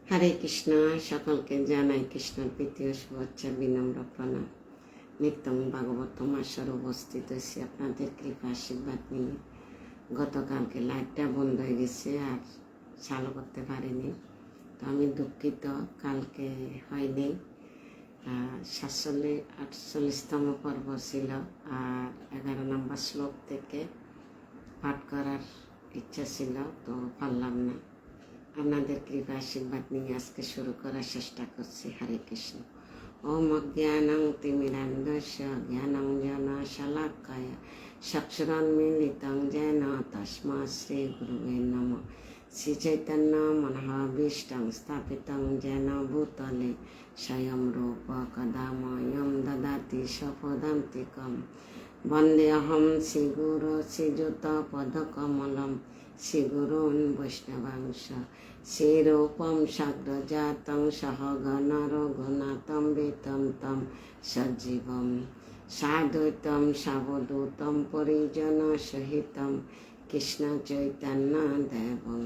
হরে কৃষ্ণ। সকলকে জানাই কৃষ্ণের প্রীতি ও শুভেচ্ছা, বিনম্র প্রণাম। নিত্যম ভাগবত মাসের উপস্থিত হয়েছি আপনাদের কৃপা আশীর্বাদ নিয়ে। গতকালকে লাইটটা বন্ধ হয়ে গেছে আর চালু করতে পারিনি, তো আমি দুঃখিত, কালকে হয়নি। 48তম পর্ব ছিল আর 11 নম্বর শ্লোক থেকে পাঠ করার ইচ্ছা ছিল, তো পারলাম না। আপনাদের কৃপা আশীর্বাদ নিয়ে আজকে শুরু করার চেষ্টা করছি। হরে কৃষ্ণ। ওম অজ্ঞানং তিমিরান্ধস্য জ্ঞানাঞ্জন শলাকায় চক্ষুরন্মীলিতং যেন তস্মাৎ শ্রী গুরুবে নমঃ। শ্রী চৈতন্য মনোভীষ্টং স্থাপিতং যেন ভূতলে স্বয়ং রূপ কদা মह्यं দদাতি স্বপদান্তিকम्। বন্দেহং শ্রীগুরু শ্রীযুতপদকমলম শ্রীগুরূन् বৈষ্ণবাংশ শ্রীরূপং সাগ্রজাতং সহগণ রঘুনাথং বিতং তং সজ্জীবং সাদ্বৈতং সাবধূতং পরিজন সহিতং কৃষ্ণ চৈতন্য দেবং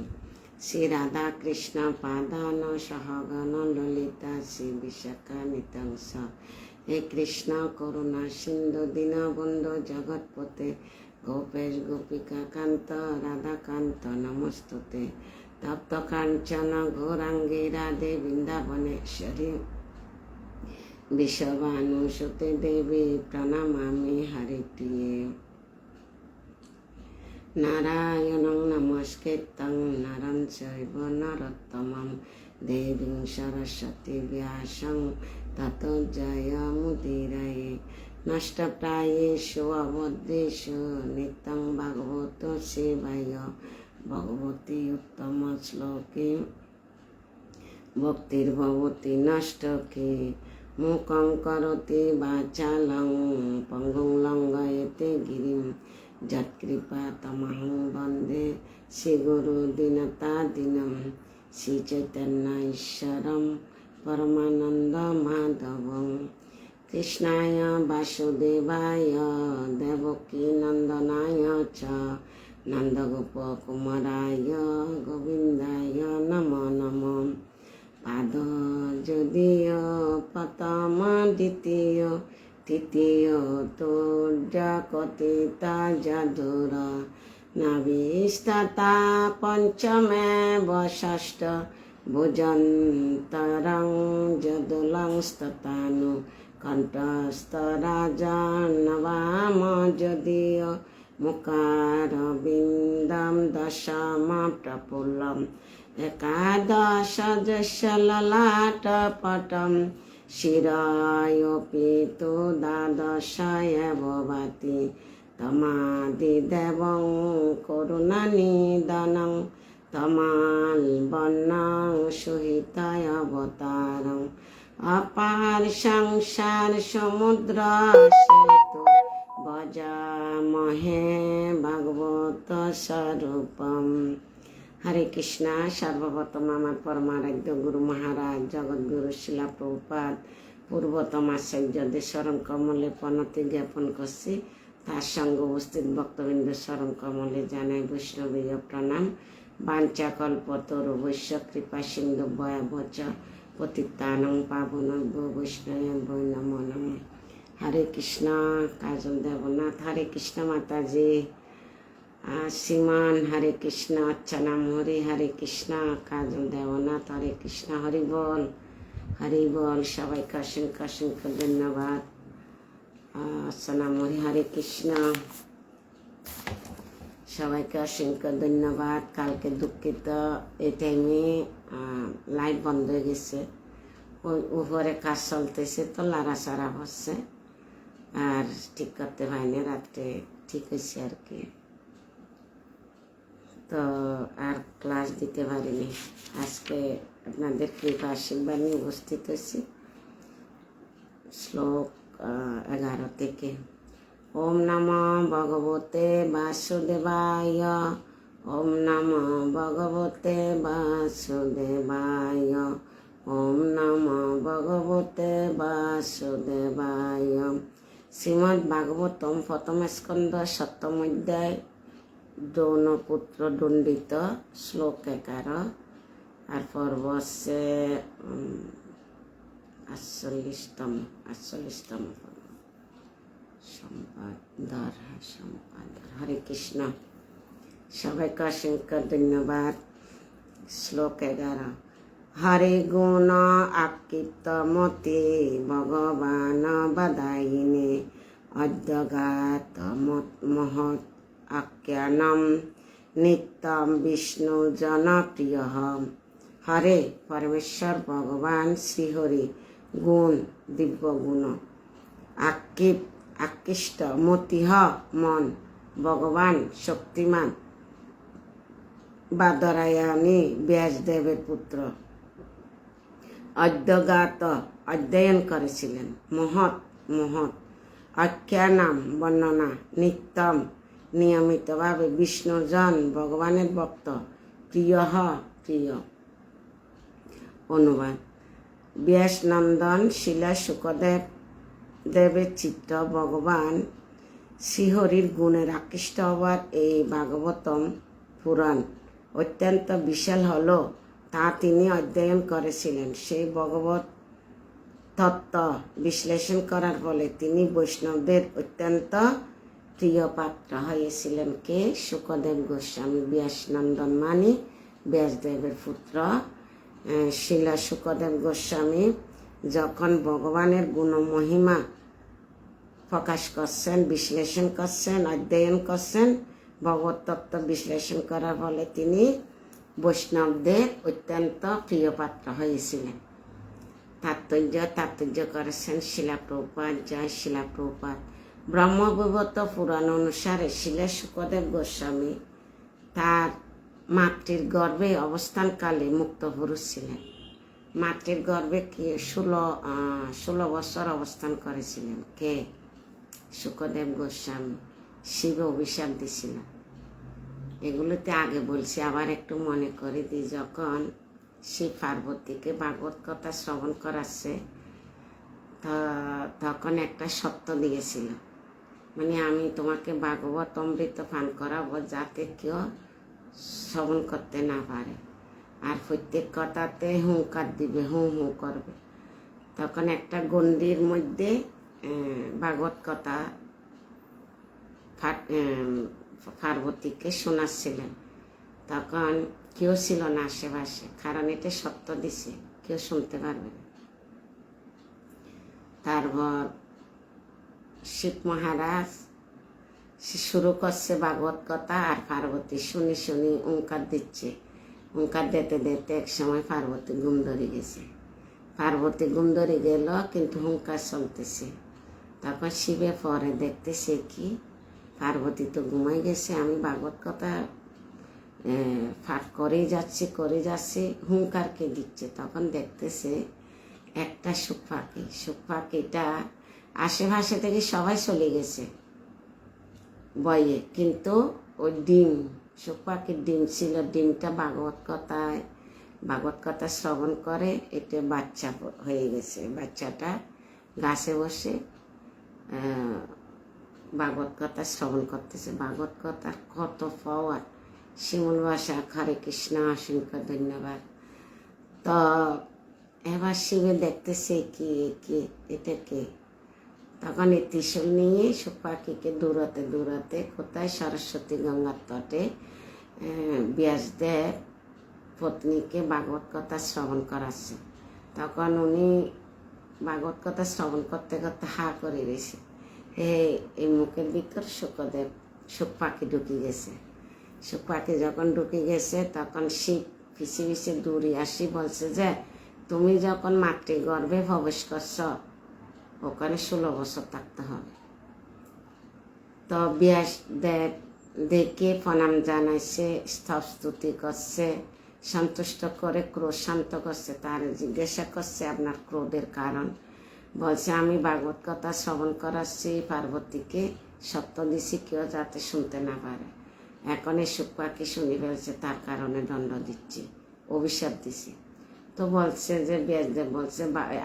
শ্রী রাধা কৃষ্ণ পাদান সহগণ ললিতা শ্রী বিশাখানিতং স। হে কৃষ্ণ করুণা সিন্ধু দীনবন্ধু জগৎপতে গোপেশ গোপিকা কান্ত রাধাকান্ত নমস্তুতে। তপ্ত কাঞ্চন গৌরাঙ্গী রাধে বৃন্দাবনেশ্বরী বিশ্বভানুসুতে দেবী প্রণমামি হরিপ্রিয়ে। নারায়ণং নমস্কৃত্যং নরং চৈব নরোত্তমং দেবীং সরস্বতী ব্যাসং ততো জয়মুদীরয়ে। নষ্টপ্রায়েষু অবদ্যেষু নিত্যং ভাগবত সেবায় ভগবতী উত্তম শ্লোকে ভক্তির্ভবতি নষ্টকে। মুখং করোতি বাচালং পঙ্গুং লঙ্ঘয়তে গিরিম যৎকৃপা তমহং বন্দে শ্রীগুরু দীনতাদীনম। শ্রী চৈতন্য ঈশ্বরম পরমানন্দ মাধবং। কৃষ্ণায় বাসুদেবায় দেবকী নন্দনায় চ নন্দগোপ কুমারায় গোবিন্দায় নমো নমো। পাদ যদীয় প্রথম দ্বিতীয় তৃতীয় তোর্যকতিতা যদুর নবিস্ততা পঞ্চমেব ষষ্ঠ ভুজন্তরং যদুলং স্ততানু কণ্ঠস্থরাজন্নবাম যদীয় মুখারবিন্দম দশম প্রফুল্লম একাদশ যস্য ললাটপটম শিরায়োপি তু দ্বাদশ এব ভাতি। তমাদিদেবং করুণানিদানং তমালবর্ণং সুহিতায় অবতারং। অপার সংসার সমুদ্র সেতু ভজামহে ভাগবত স্বরূপম। হরে কৃষ্ণ। সর্বপ্রথম আমার পরমারাধ্য গুরু মহারাজ জগৎগুরু শিলা প্রভুপাদ পূর্বতম আচার্যদের চরণ কমলে প্রণতি জ্ঞাপন করছি। তার সঙ্গে উপস্থিত ভক্তবৃন্দ চরণ কমলে জানাই বৈষ্ণবীয় প্রণাম। বাঞ্ছা কল্পতরু বৈশ্য কৃপা সিন্ধু ভয়াবচ পতিতানং পাবনভ্যো বৈষ্ণব নমো নমঃ। হরে কৃষ্ণ। কাজল দেবনাথ। হরে কৃষ্ণ মাতাজি। শ্রীমান হরে কৃষ্ণ। আচ্ছা নাম হরি। হরে কৃষ্ণ। কাজল দেবনাথ। হরে কৃষ্ণ। হরি বল হরি বল। সবাইকে অসংখ্য অসংখ্য ধন্যবাদ। আচ্ছা নাম হরি। হরে কৃষ্ণ। সবাইকে অসংখ্য ধন্যবাদ। কালকে দুঃখিত, এই টাইমে লাইট বন্ধ হয়ে গেছে। ওই উপরে কাজ চলতেছে, তো লাড়াচাড়া হচ্ছে আর ঠিক করতে পারিনি। রাত্রে ঠিক হয়েছে আর কি, তো আর ক্লাস দিতে পারিনি। আজকে আপনাদের কৃপা আশীর্বাদ নিয়ে উপস্থিত হয়েছি। শ্লোক 11 থেকে। ওম নমো ভগবতে বাসুদেবায়। ওম নমো ভগবতে বাসুদেবায়। ওম নমো ভগবতে বাসুদেবায়। শ্রীমদ্ ভাগবতম প্রথম স্কন্ধ সপ্তম অধ্যায় দ্রোণপুত্র দণ্ডিত শ্লোক 11। আর পর্ব হচ্ছে 48তম পর্ব। সম্পাদর হরে কৃষ্ণ। সবাইকে অসংখ্য ধন্যবাদ। শ্লোক 11। হরে গুণ আকীর্তমতে ভগবান বাদায়িনে অদ্যগাত মহৎ আখ্যানম নিত্যম বিষ্ণু জনপ্রিয়। হরে পরমেশ্বর ভগবান শ্রীহরি গুণ দিব্য গুণ আকৃষ্ট মতিহ মন ভগবান শক্তিমান বাদরায়ণী ব্যাসদেবের পুত্র অদ্যগাত অধ্যয়ন করেছিলেন মহৎ আখ্যানাম বর্ণনা নিত্যম নিয়মিতভাবে বিষ্ণুজন ভগবানের ভক্ত প্রিয়। অনুবাদ। ব্যাসনন্দন শিলা শুকদেব দেবের চিত্র ভগবান শ্রীহরির গুণের আকৃষ্ট হওয়ার এই ভাগবতম পুরাণ অত্যন্ত বিশাল হলো তা তিনি অধ্যয়ন করেছিলেন। সেই ভগবত তত্ত্ব বিশ্লেষণ করার ফলে তিনি বৈষ্ণবদের অত্যন্ত প্রিয় পাত্র হয়েছিলেন। কে? শুকদেব গোস্বামী। ব্যাসনন্দন মানে ব্যাসদেবের পুত্র। শিলা শুকদেব গোস্বামী যখন ভগবানের গুণ মহিমা প্রকাশ করছেন, বিশ্লেষণ করছেন, অধ্যয়ন করছেন, ভগবত তত্ত্ব বিশ্লেষণ করার ফলে তিনি বৈষ্ণবদের অত্যন্ত প্রিয় পাত্র হয়েছিলেন। তাৎপর্য করেছেন শিলা প্রভুপাদ। জয় শিলা প্রভুপাদ। ব্রহ্মবৈবর্ত পুরাণ অনুসারে শিলা শুকদেব গোস্বামী তার মাতৃর গর্ভে অবস্থানকালে মুক্ত পুরুষ ছিলেন। মাতৃর গর্ভে 16 বছর অবস্থান করেছিলেন। কে? শুকদেব গোস্বামী। শিব অভিশাপ দিছিল। এগুলোতে আগে বলছি, আবার একটু মনে করে দিই। যখন শিব পার্বতীকে ভাগবত কথা শ্রবণ করাচ্ছে তখন একটা সত্য দিয়েছিল, মানে আমি তোমাকে ভাগবত অমৃত পান করাবো যাতে কেউ শ্রবণ করতে না পারে, আর প্রত্যেক কথাতে হুঙ্কার দিবে, হু করবে। তখন একটা গণ্ডির মধ্যে ভাগবত কথা পার্বতীকে শোনাচ্ছিলেন। তখন কেউ ছিল না আশেপাশে, কারণ এটা সত্য দিছে, কেউ শুনতে পারবে না। তারপর শিব মহারাজ শুরু করছে ভাগবত কথা, আর পার্বতী শুনি ওঙ্কার দিচ্ছে। ওঙ্কার দিতে এক সময় পার্বতী ঘুম ধরে গেছে। ঘুম ধরে গেল, কিন্তু হুঙ্কার চলতেছে। তখন শিবে পরে দেখতেছে কি পার্বতী তো ঘুমাই গেছে, আমি ভাগবত কথা পাঠ করেই যাচ্ছি, হুঙ্কার কে দিচ্ছে। তখন দেখতেছে একটা সুখ পাখিটা আশেপাশে থেকে সবাই চলে গেছে বয়ে, কিন্তু ওই ডিম, সুখ পাখির ডিম ছিল। ডিমটা ভাগবত কথা শ্রবণ করে এটা বাচ্চা হয়ে গেছে। বাচ্চাটা গাছে বসে ভাগবত কথা শ্রবণ করতেছে। ভাগবত কথার কত পাওয়ার! শিমুল ভাষা। হরে কৃষ্ণ। অসংখ্য ধন্যবাদ। তো এবার শিবে দেখতেছে কি এটা কে। তখন এই ত্রিশূল নিয়ে সুখ পাখিকে দৌড়াতে কোথায় সরস্বতী গঙ্গার তটে ব্যাসদেব পত্নীকে ভাগবত কথা শ্রবণ করাচ্ছে। তখন উনি ভাগবত কথা শ্রবণ করতে হা করে রয়েছে। এই মুখের ভিতর সুখ পাখি ঢুকে গেছে। সুখ পাখি যখন ঢুকে গেছে তখন শিব পিছিয়ে দূরে আসি বলছে যে তুমি যখন মাতৃগর্ভে প্রবেশ করছ ওখানে 16 বছর থাকতে হবে। তো ব্যাসদেব দেখে প্রণাম জানাইছে, স্তবস্তুতি করছে, সন্তুষ্ট করে ক্রোধ শান্ত করছে। তার জিজ্ঞাসা করছে আপনার ক্রোধের কারণ। বলছে আমি ভাগবত কথা শ্রবণ করাচ্ছি, পার্বতীকে সত্য দিছি কেউ যাতে শুনতে না পারে। এখন এই সুখ পাখি শুনে ফেলছে, তার কারণে দণ্ড দিচ্ছি, অভিশাপ দিছি। তো বলছে যে ব্যাসদেব বলছে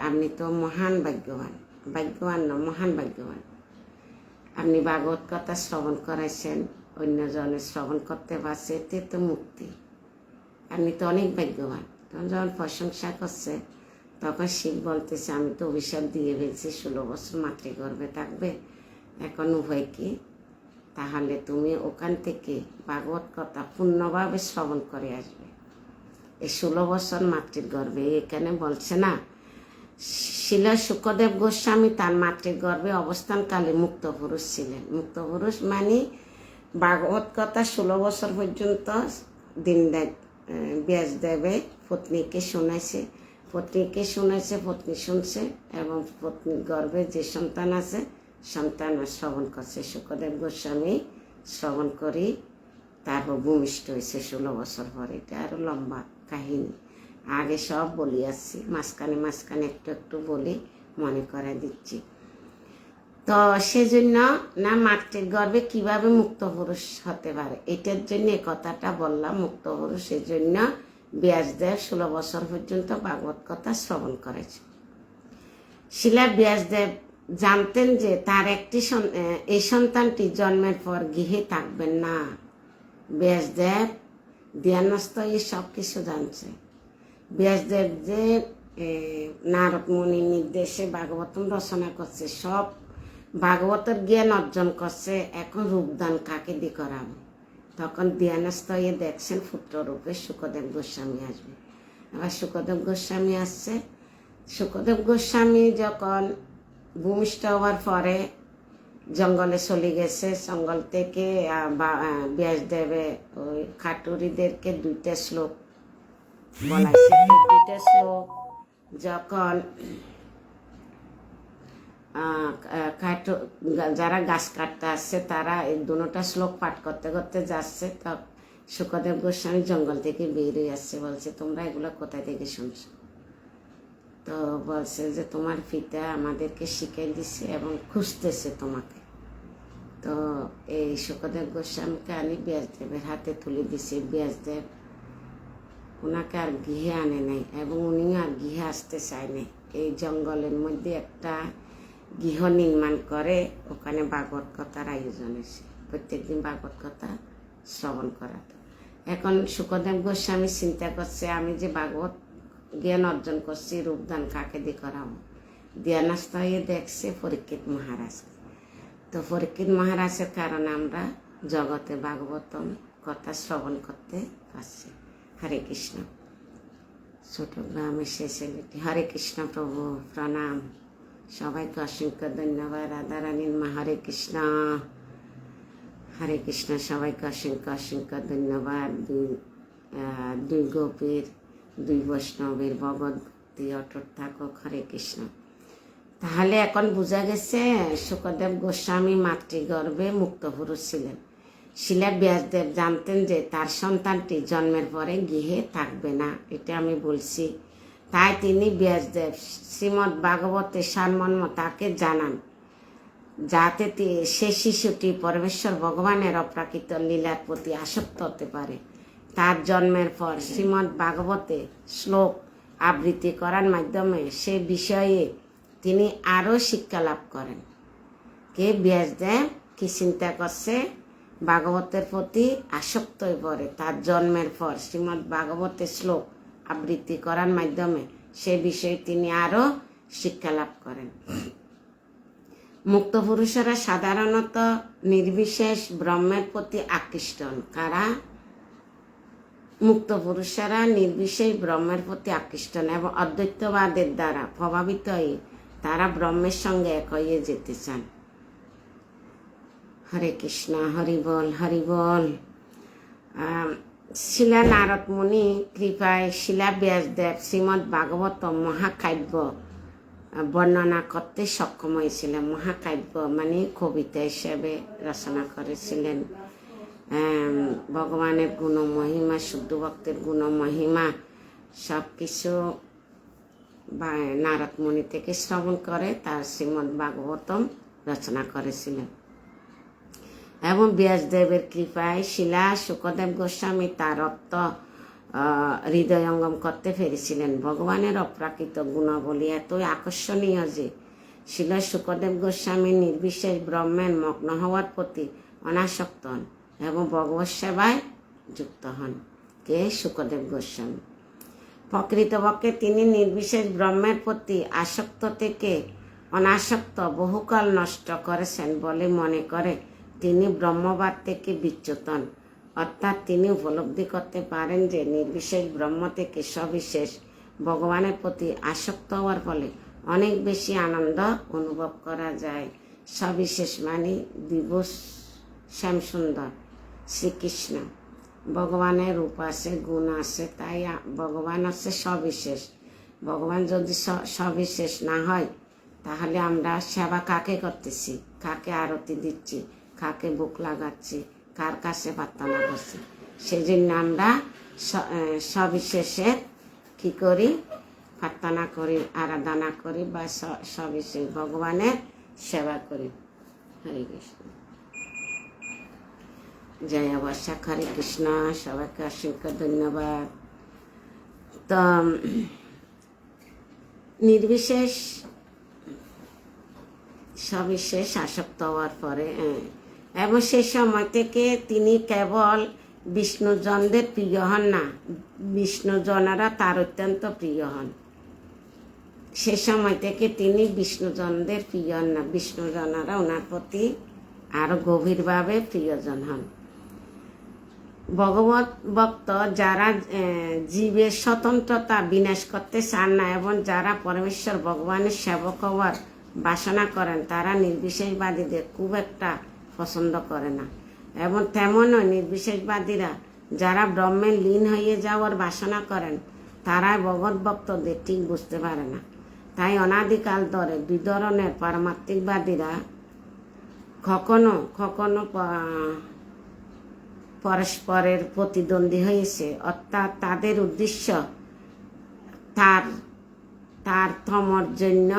আপনি তো মহান ভাগ্যবান না, মহান ভাগ্যবান। আপনি ভাগবত কথা শ্রবণ করাইছেন, অন্যজনে শ্রবণ করতে পারছে, এতে তো মুক্তি। আপনি তো অনেক ভাগ্যবান। তখন যখন প্রশংসা করছে তখন শিব বলতেছে, আমি তো অভিশাপ দিয়ে ফেলছি 16 বছর মাতৃগর্ভে থাকবে, এখন উভয় কি? তাহলে তুমি ওখান থেকে ভাগবত কথা পূর্ণভাবে শ্রবণ করে আসবে। এই 16 বছর মাতৃগর্ভে এখানে বলছে না, শিল শুকদেব গোস্বামী তার মাতৃগর্ভে অবস্থানকালে মুক্ত পুরুষ ছিলেন। মুক্ত পুরুষ মানে ভাগবত কথা 16 বছর পর্যন্ত দীনদয়াল ব্যাসদেবে পত্নীকে শুনেছে, পত্নী শুনছে এবং পত্নীর গর্ভে যে সন্তান আছে সন্তান শ্রবণ করছে। শুকদেব গোস্বামী শ্রবণ করি তারপর ভূমিষ্ঠ হয়েছে 16 বছর পরে। এটা আরো লম্বা কাহিনী, আগে সব বলি আসছি, মাঝখানে একটু একটু বলি মনে করাই দিচ্ছি। তো সেজন্য না মাতৃর গর্ভে কিভাবে মুক্ত পুরুষ হতে পারে, এটার জন্য কথাটা বললাম। মুক্ত পুরুষ এই জন্য ব্যাসদেব 16 বছর পর্যন্ত ভাগবত কথা শ্রবণ করেছে। শিলা ব্যাসদেব জানতেন যে তার এই সন্তানটি জন্মের পর গৃহে থাকবেন না। ব্যাসদেব ধ্যানস্থ সব কিছু জানছে। ব্যাসদেব যে নারদ মুনির নির্দেশে ভাগবতম রচনা করছে, সব ভাগবতের জ্ঞান অর্জন করছে। এখন রূপদান কাকে দিয়ে করাবে? তখন ধ্যানস্থ দেখছেন পুত্র রূপে শুকদেব গোস্বামী আসবে। আবার শুকদেব গোস্বামী আসছে। শুকদেব গোস্বামী যখন ভূমিষ্ঠ হওয়ার পরে জঙ্গলে চলে গেছে, জঙ্গল থেকে ব্যাসদেবে ওই খাটুরিদেরকে 2টা শ্লোক বলাইছে। 2টা শ্লোক যখন যারা গাছ কাটতে আসছে তারা এই 2টা শ্লোক পাঠ করতে করতে যাচ্ছে, তখন শুকদেব গোস্বামী জঙ্গল থেকে বেরিয়ে আসছে। বলছে, তোমরা এগুলো কোথায় থেকে শুনছো? তো বলছে যে তোমার পিতা আমাদেরকে শিখিয়ে দিচ্ছে এবং খুঁজতেছে তোমাকে। তো এই শুকদেব গোস্বামীকে আনি ব্যাসদেবের হাতে তুলে দিছে। ব্যাসদেব ওনাকে আর গৃহে আনে নাই এবং উনি আর গৃহে আসতে চায় নাই। এই জঙ্গলের মধ্যে একটা গৃহ নির্মাণ করে ওখানে ভাগবত কথার আয়োজন হয়েছে, প্রত্যেকদিন ভাগবত কথা শ্রবণ করাতো। এখন শুকদেব গোস্বামী চিন্তা করছে, আমি যে ভাগবত জ্ঞান অর্জন করছি, রূপদান কাকে দিয়ে করাবো? ধ্যানস্থ হয়ে দেখছে পরীক্ষিত মহারাজ। তো পরীক্ষিত মহারাজের কারণে আমরা জগতে ভাগবতম কথা শ্রবণ করতে পারছি। হরে কৃষ্ণ। ছোট গ্রামে সে ছেলেটি। হরে কৃষ্ণ প্রভু, প্রণাম। সবাইকে অসংখ্য ধন্যবাদ। রাধারানীর মা হরে কৃষ্ণ। হরে কৃষ্ণ। সবাইকে অসংখ্য ধন্যবাদ। দুই গোপীর, 2 বৈষ্ণবের ভগবত ভক্তি অটুট থাকুক। হরে কৃষ্ণ। তাহলে এখন বোঝা গেছে শুকদেব গোস্বামী মাতৃগর্ভে মুক্ত পুরুষ ছিলেন। শিলা ব্যাসদেব জানতেন যে তার সন্তানটি জন্মের পরে গৃহে থাকবে না, এটা আমি বলছি। তাই তিনি ব্যাসদেব শ্রীমদ্ ভাগবতের সারমর্ম তাকে জানান, যাতে সে শিশুটি পরমেশ্বর ভগবানের অপ্রাকৃত লীলার প্রতি আসক্ত হতে পারে। তার জন্মের পর শ্রীমদ্ ভাগবতে শ্লোক আবৃত্তি করার মাধ্যমে সে বিষয়ে তিনি আরও শিক্ষা লাভ করেন। কে? ব্যাসদেব কি চিন্তা করছে? ভাগবতের প্রতি আসক্ত হয়ে পড়ে। তার জন্মের পর শ্রীমদ্ ভাগবতের শ্লোক আবৃত্তি করার মাধ্যমে সে বিষয়ে তিনি আরও শিক্ষা লাভ করেন। মুক্ত পুরুষেরা সাধারণত নির্বিশেষ ব্রহ্মের প্রতি আকৃষ্ট হন। কারা? মুক্ত পুরুষেরা নির্বিশেষ ব্রহ্মের প্রতি আকৃষ্ট হন এবং অদ্বৈতবাদের দ্বারা প্রভাবিত হয়ে তারা ব্রহ্মের সঙ্গে এক হয়ে যেতে চান। হরে কৃষ্ণ। হরি বল, হরি বল। শিলা নারদ মুনি কৃপায় শিলা ব্যাসদেব শ্রীমদ্ ভাগবত মহাকাব্য বর্ণনা করতে সক্ষম হয়েছিলেন। মহাকাব্য মানে কবিতা হিসেবে রচনা করেছিলেন। ভগবানের গুণ মহিমা, শুদ্ধ ভক্তের গুণ মহিমা সব কিছু নারদ মুনি থেকে শ্রবণ করে তার শ্রীমদ্ ভাগবতম রচনা করেছিলেন। এবং ব্যাসদেবের কৃপায় শিলা শুকদেব গোস্বামী তার রক্ত হৃদয়ঙ্গম করতে পেরেছিলেন। ভগবানের অপ্রাকৃত গুণাবলী এতই আকর্ষণীয় যে শিলা শুকদেব গোস্বামী নির্বিশেষ ব্রহ্মের মগ্ন হওয়ার প্রতি অনাসক্ত হন এবং ভগবত সেবায় যুক্ত হন। কে? শুকদেব গোস্বামী। প্রকৃতপক্ষে তিনি নির্বিশেষ ব্রহ্মের প্রতি আসক্ত থেকে অনাসক্ত বহুকাল নষ্ট করেছেন বলে মনে করে তিনি ব্রহ্মবাদ থেকে বিচ্যুতন। অর্থাৎ তিনি উপলব্ধি করতে পারেন যে নির্বিশেষ ব্রহ্ম থেকে সবিশেষ ভগবানের প্রতি আসক্ত হওয়ার ফলে অনেক বেশি আনন্দ অনুভব করা যায়। সবিশেষ মানে দিবস শ্যামসুন্দর শ্রীকৃষ্ণ। ভগবানের রূপ আছে, গুণ আছে, তাই ভগবান হচ্ছে সবিশেষ। ভগবান যদি সবিশেষ না হয় তাহলে আমরা সেবা কাকে করতেছি, কাকে আরতি দিচ্ছি, কাকে বুক লাগাচ্ছি, কার কাছে প্রার্থনা করছি। সেই জন্য আমরা সবিশেষের কি করি, প্রার্থনা করি, আরাধনা করি বা সবিশেষ ভগবানের সেবা করি। হরে কৃষ্ণ। জয় অবশ্যক। হরে কৃষ্ণ। সবাইকে অসংখ্য ধন্যবাদ। তো নির্বিশেষ সবিশেষ আসক্ত হওয়ার পরে এবং সেই সময় থেকে তিনি কেবল বিষ্ণুজনদের প্রিয় হন না, বিষ্ণুজনেরা তার অত্যন্ত প্রিয় হন। সে সময় থেকে তিনি বিষ্ণুজনদের প্রিয় হন না, বিষ্ণুজনেরা ওনার প্রতি আরো গভীরভাবে প্রিয়জন হন। ভগবত ভক্ত যারা জীবের স্বতন্ত্রতা বিনাশ করতে চান না এবং যারা পরমেশ্বর ভগবানের সেবক হওয়ার বাসনা করেন তারা নির্বিশেষবাদীদের খুব একটা পছন্দ করে না। এবং তেমনও নির্বিশেষবাদীরা যারা ব্রহ্মে লীন হয়ে যাওয়ার বাসনা করেন তারা ভগবত ভক্তদের ঠিক বুঝতে পারে না। তাই অনাদিকাল ধরে দুই ধরনের পারমাত্মিকবাদীরা কখনো কখনো পরস্পরের প্রতিদ্বন্দ্বী হয়েছে। অর্থাৎ তাদের উদ্দেশ্য তারতম্যের জন্য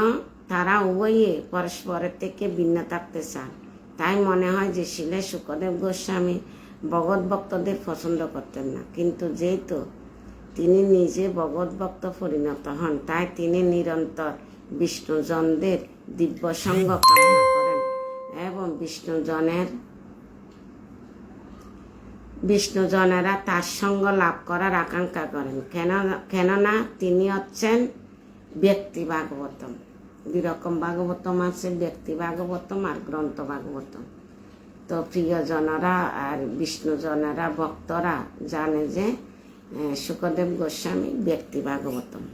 তারা উভয়ে পরস্পরের থেকে ভিন্ন থাকতে চান। তাই মনে হয় যে শিলে শুকদেব গোস্বামী ভগবত ভক্তদের পছন্দ করতেন না, কিন্তু যেহেতু তিনি নিজে ভগবত ভক্ত পরিণত হন তাই তিনি নিরন্তর বিষ্ণুজনদের দিব্য সঙ্গ কামনা করেন এবং বিষ্ণুজনেরা তার সঙ্গ লাভ করার আকাঙ্ক্ষা করেন। কেননা তিনি হচ্ছেন ব্যক্তি ভাগবতম। দুই রকম ভাগবতম আছে, ব্যক্তি ভাগবতম আর গ্রন্থ ভাগবতম। তো প্রিয়জনেরা আর বিষ্ণুজনেরা ভক্তরা জানে যে শুকদেব গোস্বামী ব্যক্তি ভাগবতম।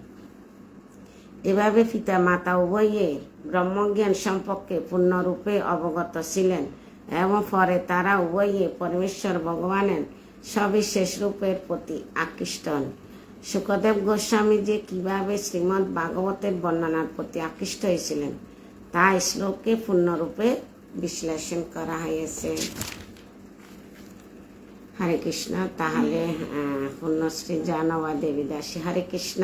এভাবে পিতা মাতা উভয়ে ব্রহ্মজ্ঞান সম্পর্কে পূর্ণরূপে অবগত ছিলেন এবং পরে তারা উভয়ে পরমেশ্বর ভগবানের সবিশেষ রূপের প্রতি আকৃষ্ট হন। শুকদেব গোস্বামী যে কিভাবে শ্রীমদ্ ভাগবতের বর্ণনার প্রতি আকৃষ্ট হয়েছিলেন তা শ্লোকে পূর্ণরূপে বিশ্লেষণ করা হয়েছে। হরে কৃষ্ণ। তাহলে পূর্ণশ্রী জানবা দেবী দাসী। হরে কৃষ্ণ।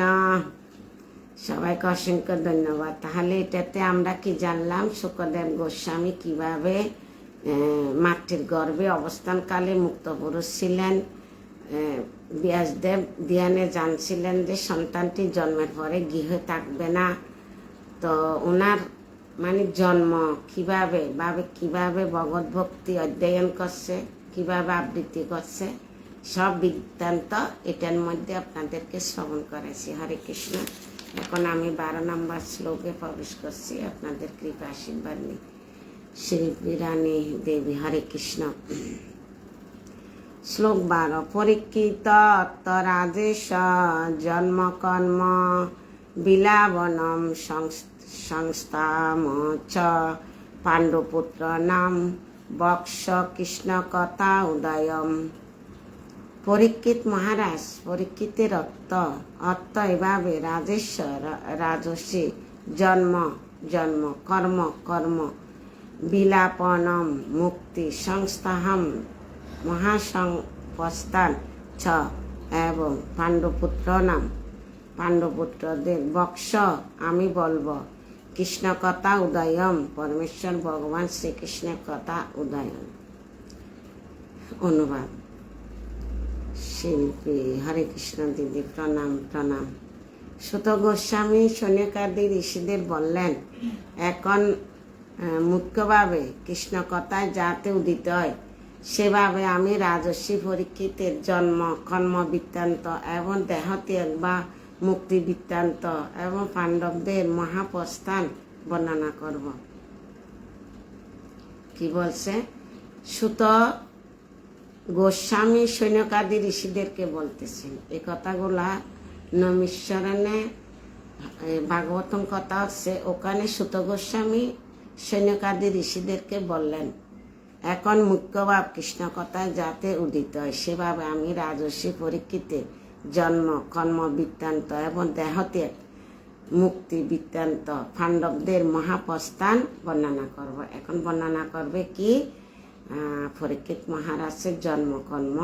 সবাইকে অসংখ্য ধন্যবাদ। তাহলে এটাতে আমরা কি জানলাম, শুকদেব গোস্বামী কিভাবে মাতৃর গর্ভে অবস্থানকালে মুক্ত পুরুষ ছিলেন। ব্যাসদেব ধ্যানে জানছিলেন যে সন্তানটি জন্মের পরে গৃহে থাকবে না। তো ওনার মানে জন্ম কিভাবে ভগবত ভক্তি অধ্যয়ন করছে, কিভাবে আবৃত্তি করছে, সব বৃত্তান্ত এটার মধ্যে আপনাদেরকে শ্রবণ করেছি। হরে কৃষ্ণ। এখন আমি 12 নম্বর শ্লোকে প্রবেশ করছি আপনাদের কৃপা আশীর্বাদ নিয়ে। শ্রী বিরানী দেবী। হরে কৃষ্ণ। শ্লোক 12। পরীক্ষিত রাজেশ জন্ম কর্ম বিলাবনম সংস্থাম চ পাণ্ডুপুত্র নাম বক্ষ কৃষ্ণ কথা উদয়ম। পরীক্ষিত মহারাজ, পরীক্ষিতের অর্থ এভাবে রাজেশ্বর রাজসী জন্ম কর্ম বিলাপনম মুক্তি সংস্থাহম মহাসংস্থান ছ এবং পাণ্ডুপুত্রদের বক্ষ আমি বলবো কৃষ্ণ কথা উদয়ম পরমেশ্বর ভগবান শ্রীকৃষ্ণের কথা উদয়ম। অনুবাদ। শিল্পী। হরে কৃষ্ণ দিদি। প্রণাম। সুত গোস্বামী সৈনিকাদি ঋষিদের বললেন, এখন মুখ্যভাবে কৃষ্ণ কথায় যাতে উদিত হয় সেভাবে আমি রাজর্ষি পরীক্ষিতের জন্ম কর্ম বৃত্তান্ত এবং দেহত্যাগ বা মুক্তি বৃত্তান্ত এবং পাণ্ডবদের মহাপ্রস্থান বর্ণনা করব। কি বলছে? সুত গোস্বামী সৈন্যকাদি ঋষিদেরকে বলতেছেন এই কথাগুলা। নৈমিষারণ্যে ভাগবতম কথা হচ্ছে, ওখানে সুত গোস্বামী সৈন্যকাদি ঋষিদেরকে বললেন, এখন মুখ্য ভাব কৃষ্ণ কথায় যাতে উদিত হয় সেভাবে আমি রাজর্ষি পরীক্ষিতের জন্ম, কর্ম বৃত্তান্ত এবং দেহত্যাগ, মুক্তি বৃত্তান্ত, পাণ্ডবদের মহাপ্রস্থান বর্ণনা করব। এখন বর্ণনা করবে কি? পরীক্ষিত মহারাজের জন্ম, কর্ম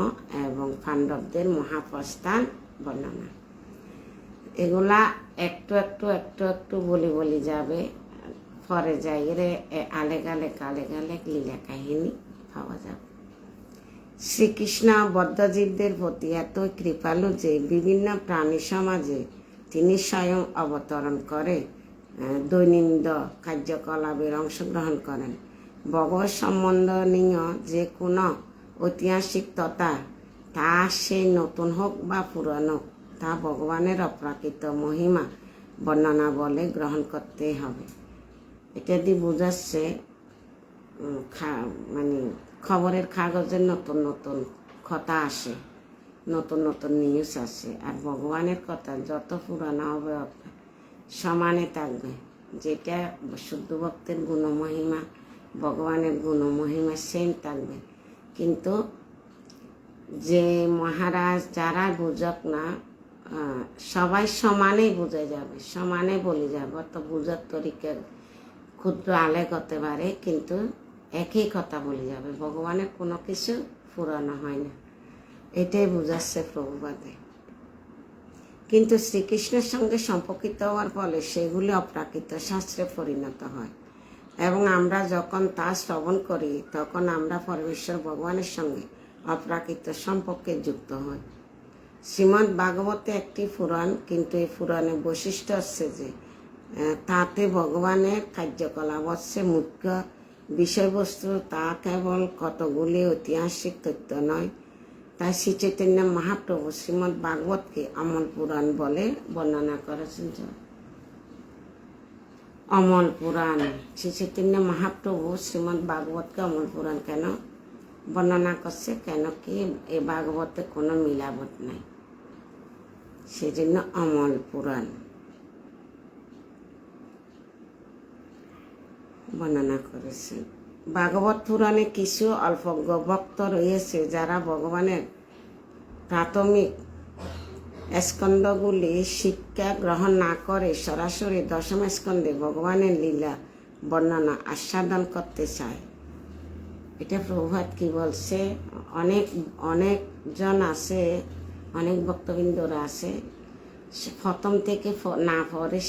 এবং পাণ্ডবদের মহাপ্রস্থান বর্ণনা। এগুলা একটু একটু একটু একটু বলি যাবে, পরে যাই রে আলেক আলেক লীলা কাহিনী পাওয়া যাবে। শ্রীকৃষ্ণ বদ্ধজীবদের প্রতি এত কৃপালু যে বিভিন্ন প্রাণী সমাজে তিনি স্বয়ং অবতরণ করে দৈনন্দিন কার্যকলাপের অংশগ্রহণ করেন। ভগবত সম্বন্ধনীয় যে কোনো ঐতিহাসিক তথা তা সে নতুন হোক বা পুরানো, তা ভগবানের অপ্রাকৃত মহিমা বর্ণনা বলে গ্রহণ করতে হবে। এটা দিয়ে বোঝাচ্ছে মানে খবরের কাগজের নতুন নতুন কথা আসে, নতুন নতুন নিউজ আসে, আর ভগবানের কথা যত পুরানো হবে সমানে থাকবে। যেটা শুদ্ধ ভক্তের গুণমহিমা, ভগবানের গুণমহিমা সেম থাকবে। কিন্তু যে মহারাজ যারা বুঝক না, সবাই সমানেই বুঝে যাবে, সমানে বলে যাবে। অত বুঝার তরিকা ক্ষুদ্র আলেক হতে পারে, কিন্তু একই কথা বলে যাবে। ভগবানের কোনো কিছু পুরানো হয় না, এটাই বুঝাচ্ছে প্রভুপাদে। কিন্তু শ্রীকৃষ্ণের সঙ্গে সম্পর্কিত হওয়ার ফলে সেগুলি অপ্রাকৃত শাস্ত্রে পরিণত হয়, এবং আমরা যখন তা শ্রবণ করি তখন আমরা পরমেশ্বর ভগবানের সঙ্গে অপ্রাকৃত সম্পর্কে যুক্ত হই। শ্রীমদ্ ভাগবতে একটি পুরাণ, কিন্তু এই পুরাণের বৈশিষ্ট্য হচ্ছে যে তাতে ভগবানের কার্যকলাপ হচ্ছে মুখ্য বিষয়বস্তু। তা কেবল কতগুলি ঐতিহাসিক তথ্য নয়। তাই শ্রী চৈতন্য মহাপ্রভু শ্রীমদ্ ভাগবতকে অমল পুরাণ বলে বর্ণনা করেছেন। অমল পুরাণ, শ্রী চৈতন্য মহাপ্রভু শ্রীমদ্ ভাগবতকে অমল পুরাণ কেন বর্ণনা করছে? কেন কি এ ভাগবতে কোনো মিলাবট নাই, সেজন্য অমল পুরাণ বর্ণনা করেছেন। ভাগবত পুরাণে কিছু অল্পজ্ঞ ভক্ত রয়েছে যারা ভগবানের প্রাথমিক স্কন্ধগুলি শিক্ষা গ্রহণ না করে সরাসরি দশম স্কন্ধে ভগবানের লীলা বর্ণনা আস্বাদন করতে চায়। এটা প্রভুপাদ কি বলছে? অনেকজন আছে, অনেক ভক্তবৃন্দরা আছে, প্রথম থেকে না পড়ে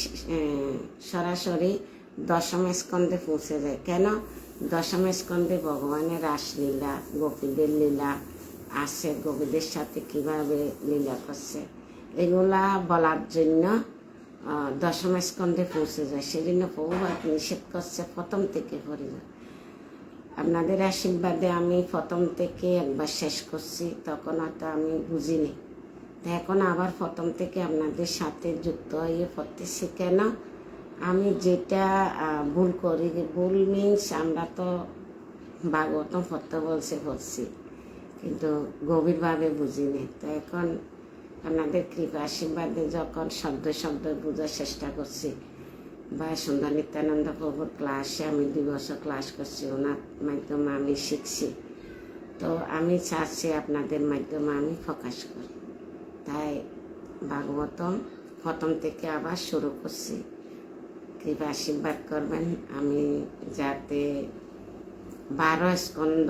সরাসরি দশম স্কন্ধে পৌঁছে যায়। কেন? দশম স্কন্ধে ভগবানের রাসলীলা, গোপীদের লীলা আছে, গোপীদের সাথে কিভাবে লীলা করছে এগুলা বলার জন্য দশম স্কন্ধে পৌঁছে যায়। সেজন্য প্রভুপাদ নিষেধ করছে প্রথম থেকে পড়ে যায়। আপনাদের আশীর্বাদে আমি প্রথম থেকে একবার শেষ করছি, তখন হয়তো আমি বুঝিনি, তো এখন আবার প্রথম থেকে আপনাদের সাথে যুক্ত হয়ে পড়তেছি। কেন? আমি যেটা ভুল করি, ভুল মিনস আমরা তো ভাগবতম পড়তে পড়ছি, কিন্তু গভীরভাবে বুঝিনি। তো এখন আপনাদের কৃপা আশীর্বাদে যখন শব্দ বোঝার চেষ্টা করছি, বা সুন্দর নিত্যানন্দ প্রভুর ক্লাসে আমি 2 বছর ক্লাস করছি, ওনার মাধ্যমে আমি শিখছি। তো আমি চাচ্ছি আপনাদের মাধ্যমে আমি প্রকাশ করি, তাই ভাগবতম প্রথম থেকে আবার শুরু করছি। কৃপা আশীর্বাদ করবেন আমি যাতে 12 স্কন্ধ,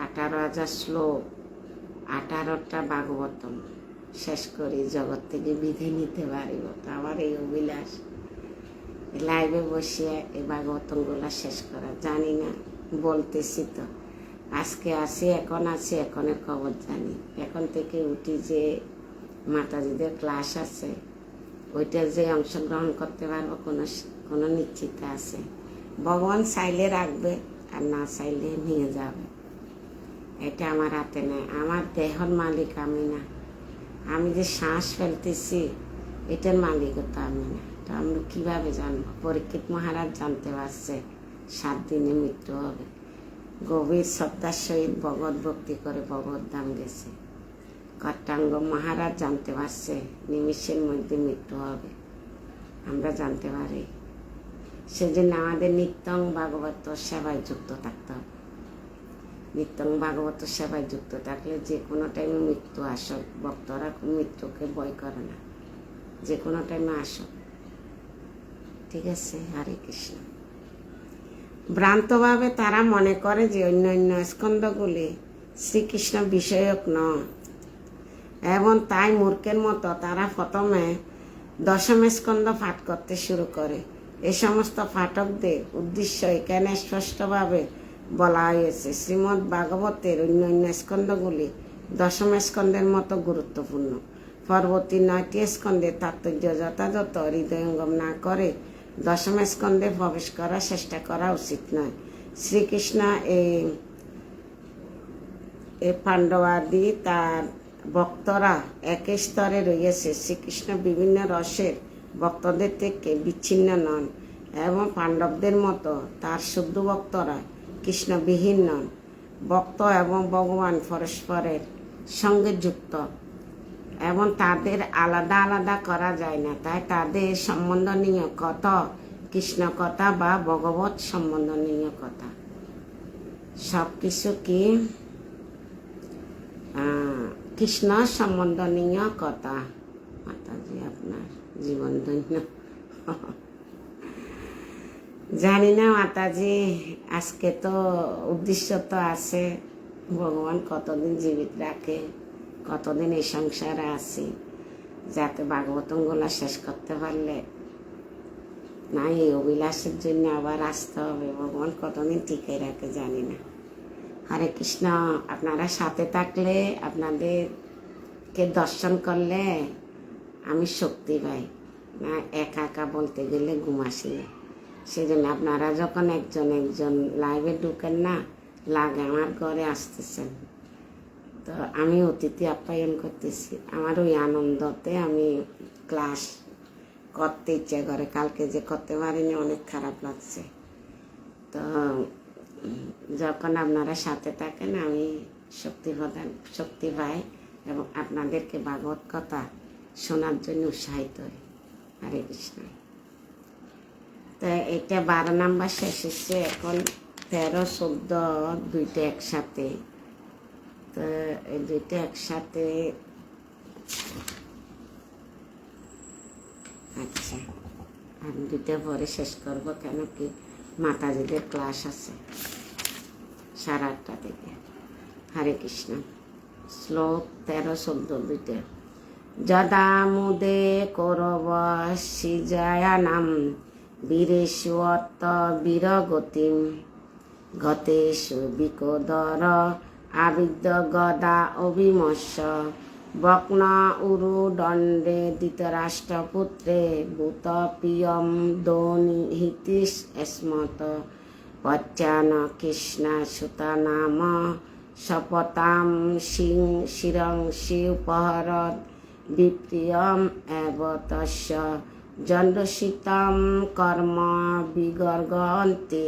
18,000 শ্লোক, 18টা ভাগবতম শেষ করি, জগৎ থেকে বিদায় নিতে পারিব। তো আমার এই অভিলাষ লাইভে বসিয়ে এই ভাগবতমগুলা শেষ করা। জানি না, বলতেছি তো আজকে আসি, এখন আছি, এখনের খবর জানি। এখন থেকে উঠি যে মাতাজিদের ক্লাস আছে, ওইটা যে অংশগ্রহণ করতে পারবো কোনো নিশ্চিত আছে। ভগবান চাইলে রাখবে, আর না চাইলে নিয়ে যাবে, এটা আমার হাতে নেই। আমার দেহর মালিক আমি না। আমি যে শ্বাস ফেলতেছি এটার মালিকও তো আমি না। তো আমরা কীভাবে জানবো? পরীক্ষিত মহারাজ জানতে পারছে 7 দিনে মৃত্যু হবে। গভীর শ্রদ্ধার সহিত ভগবত ভক্তি করে ভগবত ধাম গেছে। কট্টাঙ্গ মহারাজ জানতে পারছে নিমিষের মধ্যে মৃত্যু হবে। আমরা জানতে পারি। সেজন্য আমাদের নিত্যং ভাগবত সেবায় যুক্ত থাকতে হবে। নিত্যং ভাগবত সেবায় যুক্ত থাকলে যে কোনো টাইমে মৃত্যু আসক, ভক্তরা মৃত্যুকে ভয় করে না, যে কোনো টাইমে আসক। ঠিক আছে? হরে কৃষ্ণ। ভ্রান্তভাবে তারা মনে করে যে অন্য অন্য স্কন্ধগুলি শ্রীকৃষ্ণ বিষয়ক নয়, এবং তাই মূর্খের মতো তারা প্রথমে দশম স্কন্ধ পাঠ করতে শুরু করে। এই সমস্ত পাঠকদের উদ্দেশ্য এখানে স্পষ্টভাবে বলা হয়েছে। শ্রীমদ্ ভাগবতের অন্য অন্য স্কন্ধগুলি দশম স্কন্ধের মতো গুরুত্বপূর্ণ। পরবর্তী 9টি স্কন্ধের তাৎপর্য যথাযথ হৃদয়ঙ্গম না করে দশম স্কন্ধে প্রবেশ করার চেষ্টা করা উচিত নয়। শ্রীকৃষ্ণ এই পাণ্ডবাদি তার ভক্তরা একই স্তরে রয়েছে। শ্রীকৃষ্ণ বিভিন্ন রসের ভক্তদের থেকে বিচ্ছিন্ন নন, এবং পাণ্ডবদের মতো তার শুদ্ধ ভক্তরা কৃষ্ণবিহীন নন। ভক্ত এবং ভগবান পরস্পরের সঙ্গে যুক্ত, এবং তাদের আলাদা আলাদা করা যায় না। তাই তাদের সম্বন্ধনীয় কথা কৃষ্ণ কথা বা ভগবত সম্বন্ধনীয় কথা। সব কিছু কি কৃষ্ণ সম্বন্ধনীয় কথা। মাতাজি আপনার জীবন ধন্য। জানি না মাতাজি, আজকে তো উদ্দেশ্য তো আছে, ভগবান কতদিন জীবিত রাখে, কতদিন এই সংসারে আছি, যাতে ভাগবতগুলা শেষ করতে পারলে না এই অভিলাষের জন্য আবার আসতে হবে। ভগবান কতদিন টিকে রাখে জানি না। হরে কৃষ্ণ। আপনারা সাথে থাকলে, আপনাদেরকে দর্শন করলে আমি শক্তি পাই না। একা একা বলতে গেলে ঘুম আসি না। সেই জন্য আপনারা যখন একজন একজন লাইভে ঢুকেন না, লাগে আমার ঘরে আসতেছেন, তো আমি অতিথি আপ্যায়ন করতেছি। আমার ওই আনন্দতে আমি ক্লাস করতে ইচ্ছে করে। কালকে যে করতে পারিনি, অনেক খারাপ লাগছে। তো যখন আপনারা সাথে থাকেন আমি শক্তি পাই, এবং আপনাদেরকে ভাগবত কথা শোনার জন্য উৎসাহিত হই। হরে কৃষ্ণ। তো এটা 12 নাম্বার শেষ হচ্ছে। এখন 13, 14 দুইটা একসাথে। তো এই দুইটা একসাথে, আচ্ছা আমি দুইটা পরে শেষ করব, কেন কি মাতাজিদের ক্লাস আছে 8:30 থেকে। হরে কৃষ্ণ। শ্লোক 13, 14 দুইটা। যদা মুদে কৌরব সিজায়ানাম বীরেষু অর্থ বীরগতিম গতেষু বিকোদর আবিদ্য গদা অভিমর্ষ বক্ন উরু দণ্ডে ধৃতরাষ্ট্রপুত্রে ভূত প্রিয়ম দোনিহিতিস স্মত পচ্চান কৃষ্ণ সুত নাম শপতাম শিরং শিউপহরত বিপ্রিয়ম এব তস্য জণ্ডসিতম কর্ম বিগর্গন্তি।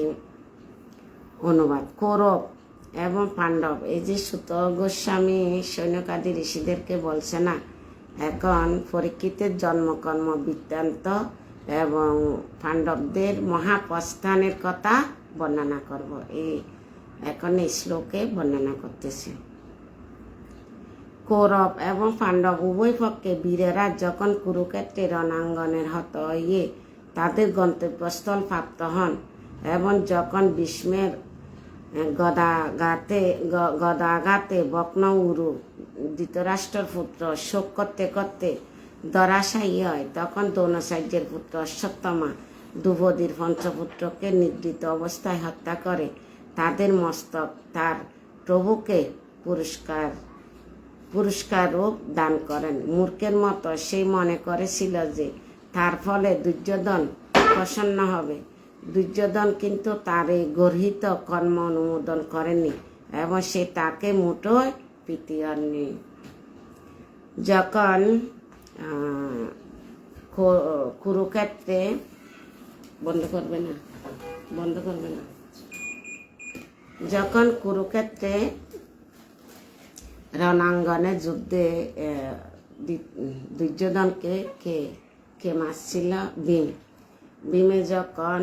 অনুবাদ। কৌরব এবং পাণ্ডব, এই যে সুত গোস্বামী সৈন্যকাদি ঋষিদেরকে বলছে না, এখন পরীক্ষিতের জন্মকর্ম বৃত্তান্ত এবং পাণ্ডবদের মহাপ্রস্থানের কথা বর্ণনা করব। এখন এই শ্লোকে বর্ণনা করতেছে। কৌরব এবং পাণ্ডব উভয় পক্ষে বীরেরা যখন কুরুক্ষেত্রের রণাঙ্গনের হত হয়ে তাদের গন্তব্যস্থল প্রাপ্ত হন, এবং যখন ভীষ্মের গদাঘাতে বক্ন উরু ধৃতরাষ্ট্রের পুত্র শোক করতে করতে ধরাশায়ী হয়, তখন দ্রোণাচার্যের পুত্র অশ্বত্থামা দ্রৌপদীর পঞ্চপুত্রকে নিদ্রিত অবস্থায় হত্যা করে তাদের মস্তক তার প্রভুকে পুরস্কার রূপ দান করেন। মূর্খের মতো সেই মনে করেছিল যে তার ফলে দুর্যোধন প্রসন্ন হবে। দুর্যোধন কিন্তু তার এই গর্হিত কর্ম অনুমোদন করেনি, এবং সে তাকে মুঠোয় প্রীতি হননি। যখন কুরুক্ষেত্রে বন্ধ করবে না, যখন কুরুক্ষেত্রে রণাঙ্গনে যুদ্ধে দুর্যোধনকে কে কে মারছিল? ভীমে যখন